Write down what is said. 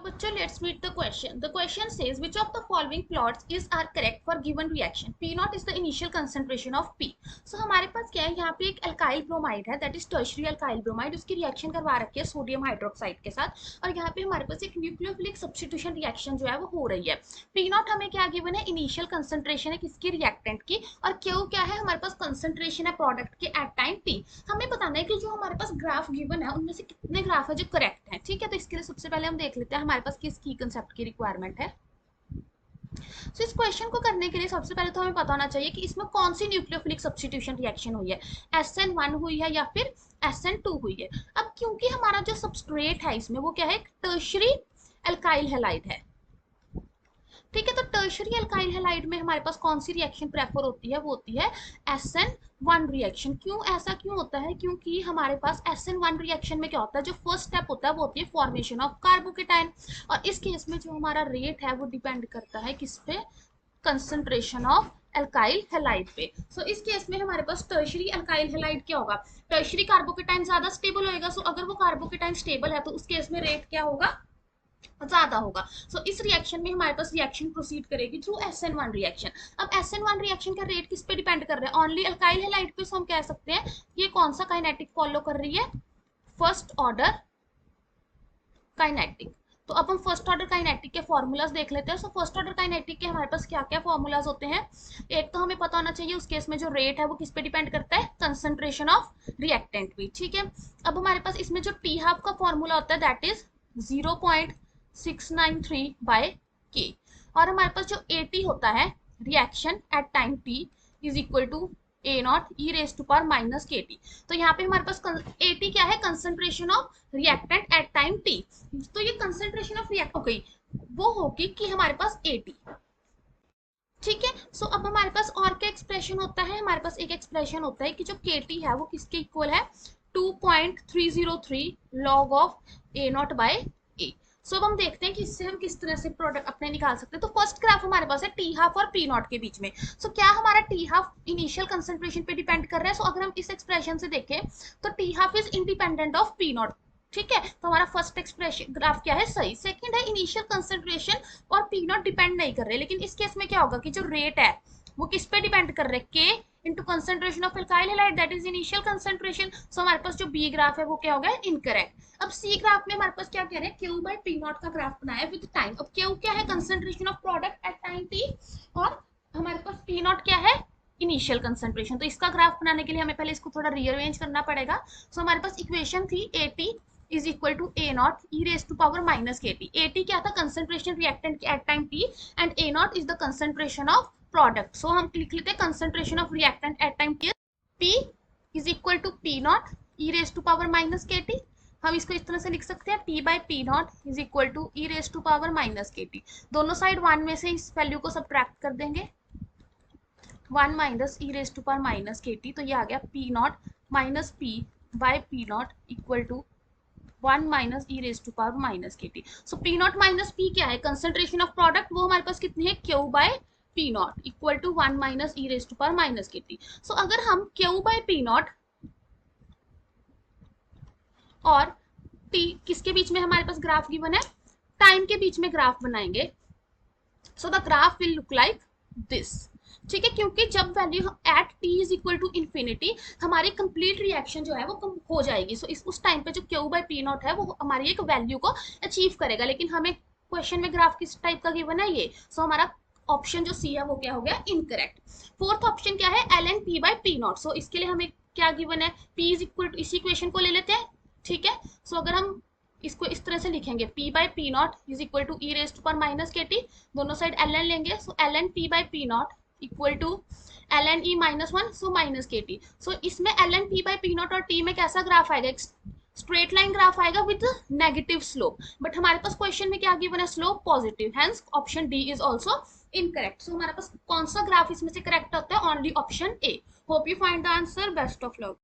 बच्चों let's meet the question. The question says which of the following plots is are correct for given reaction. P naught is the initial concentration of P. So हमारे पास क्या है, यहाँ पे एक alkyl bromide है, that is tertiary alkyl bromide. उसकी reaction करवा रखी है सोडियम हाइड्रोक्साइड के साथ, और यहाँ पे हमारे पास एक न्यूक्लियोफिलिक सब्स्टिट्यूशन रिएक्शन जो है वो हो रही है. P naught हमें क्या गिवन है, इनिशियल कंसंट्रेशन है किसकी, रिएक्टेंट की, और Q क्या है, हमारे पास कंसंट्रेशन है प्रोडक्ट के एट टाइम T. हमें बताना है कि जो हमारे पास ग्राफ गिवन है उनमें से कितने ग्राफ है जो करेक्ट है. ठीक है, तो इसके लिए सबसे पहले हम देख लेते हैं हमारे पास किस की कंसेप्ट की रिक्वायरमेंट है. तो इस क्वेश्चन को करने के लिए सबसे पहले तो हमें पता होना चाहिए कि इसमें कौन सी न्यूक्लियोफिलिक सब्स्टिट्यूशन रिएक्शन हुई है, SN1 हुई है या फिर SN2 हुई है. अब क्योंकि हमारा जो सबस्ट्रेट है इसमें वो क्या है, टर्शियरी अल्काइल हैलाइड है. ठीक है, तो टर्शियरी अल्काइल हैलाइड में हमारे पास कौन सी रिएक्शन प्रेफर होती है, वो होती है SN1 रिएक्शन. क्यों ऐसा क्यों होता है, क्योंकि हमारे पास SN1 रिएक्शन में क्या होता है, जो फर्स्ट स्टेप होता है वो होती है फॉर्मेशन ऑफ कार्बोकेटाइन, और इस केस में जो हमारा रेट है वो डिपेंड करता है किस पे, कंसंट्रेशन ऑफ अल्काइल हैलाइड पे. सो इस केस में हमारे पास टर्शियरी अल्काइल हैलाइड क्या होगा, टर्शियरी कार्बोकेटाइन ज्यादा स्टेबल होएगा. सो अगर वो कार्बोकेटाइन स्टेबल है तो उस केस में रेट क्या होगा, ज्यादा होगा. सो इस रिएक्शन में हमारे पास रिएक्शन प्रोसीड करेगी थ्रू SN1 रिएक्शन. अब SN1 रिएक्शन का रेट किस पे डिपेंड कर रहा है, ओनली अल्काइल हैलाइड पे. सो हम कह सकते हैं ये कौन सा काइनेटिक फॉलो कर रही है, फर्स्ट ऑर्डर काइनेटिक. तो अब हम फर्स्ट ऑर्डर काइनेटिक के फॉर्मूलाज देख लेते हैं. सो फर्स्ट ऑर्डर काइनेटिक के हमारे पास क्या क्या फॉर्मूलाज होते हैं. एक तो हमें पता होना चाहिए उस केस में जो रेट है वो किस पे डिपेंड करता है, कंसंट्रेशन ऑफ रिएक्टेंट भी. ठीक है, अब हमारे पास इसमें जो टी हाफ का फॉर्मूला होता है दैट इज 0.693 बाय के, और हमारे पास जो AT होता है reaction at time T is equal to A naught e raise to power minus KT. तो यहाँ पे हमारे पास AT क्या है, concentration of reactant at time T. तो ये कंसंट्रेशन ऑफ रिएक्ट हो गई, वो होगी कि हमारे पास AT. ठीक है, सो अब हमारे पास और क्या एक्सप्रेशन होता है, हमारे पास एक एक्सप्रेशन होता है कि जो KT है वो किसके इक्वल है, 2.303 log of A naught by A. So अब हम देखते हैं कि इससे हम किस तरह से प्रोडक्ट अपने निकाल सकते हैं. तो फर्स्ट ग्राफ हमारे पास है टी हाफ और पी नॉट के बीच में. सो क्या हमारा टी हाफ इनिशियल कंसंट्रेशन पे डिपेंड कर रहा है. सो अगर हम इस एक्सप्रेशन से देखें तो T half is independent of P not. ठीक है, तो हमारा फर्स्ट एक्सप्रेशन ग्राफ क्या है, सही. सेकंड है इनिशियल कंसंट्रेशन और पी नॉट डिपेंड नहीं कर रहे, लेकिन इस केस में क्या होगा कि जो रेट है वो किस पे डिपेंड कर रहे हैं, k into concentration of alkyl halide that is initial concentration. So हमारे पास जो बी ग्राफ है वो क्या हो गया, इनकरेक्ट. अब सी ग्राफ में हमारे पास क्या कह रहे हैं, क्यू बाई पी नॉट का ग्राफ बनाया विद टाइम. अब क्यू क्या है, concentration of product at time T, और हमारे पास पी नॉट क्या है, इनिशियल कंसंट्रेशन. तो इसका ग्राफ बनाने के लिए हमें पहले इसको थोड़ा रीअरेंज करना पड़ेगा. सो हमारे पास इक्वेशन थी AT is equal to A naught e raise to power minus KT. AT क्या था, concentration reactant at time T, and A naught is the concentration of product. So हम लिख लेते हैं concentration of reactant at time T, P is equal to P naught e raise to power minus KT. हम इसको इस तरह से लिख सकते हैं T by P naught is equal to e raise to power minus KT. दोनों side 1 में से इस वैल्यू को सब्ट्रैक्ट कर देंगे, 1 minus e raise to power minus KT. तो ये आ गया P naught minus P by P naught equal to 1 minus e raise to power minus KT. So P naught minus P क्या है, कंसंट्रेशन ऑफ प्रोडक्ट, वो हमारे पास कितनी है, Q by P naught equal to 1 minus e raise to power minus KT. So अगर हम Q by P naught और T किसके बीच में हमारे पास ग्राफ गिवन है, टाइम के बीच में ग्राफ बनाएंगे. So the graph will look like this. ठीक है, क्योंकि जब value at T is equal to infinity हमारी कंप्लीट रिएक्शन जो है वो कम हो जाएगी. सो उस टाइम पे जो Q बाई पी नॉट है वो हमारी एक वैल्यू को अचीव करेगा, लेकिन हमें क्वेश्चन में ग्राफ किस टाइप का गिवन है ये. सो हमारा ऑप्शन जो सी है वो क्या हो गया, इनकरेक्ट. फोर्थ ऑप्शन क्या है, ln P by P naught. So इसके लिए हमें क्या गिवन है, P इज इक्वल टू, इसी इक्वेशन को ले लेते हैं. ठीक है, सो अगर हम इसको इस तरह से लिखेंगे P by P naught is equal to e raise to power minus KT, दोनों साइड ln लेंगे. So ln P by P naught equal to ln e minus 1, so minus KT. So इसमें ln P by P naught और T में कैसा graph आएगा, straight line graph आएगा with negative slope. But हमारे पास question में क्या गिवन है, slope positive, hence option D is also incorrect. सो हमारे पास कौन सा ग्राफ इसमें से करेक्ट होता है, only option A. Hope you find the answer. Best of luck.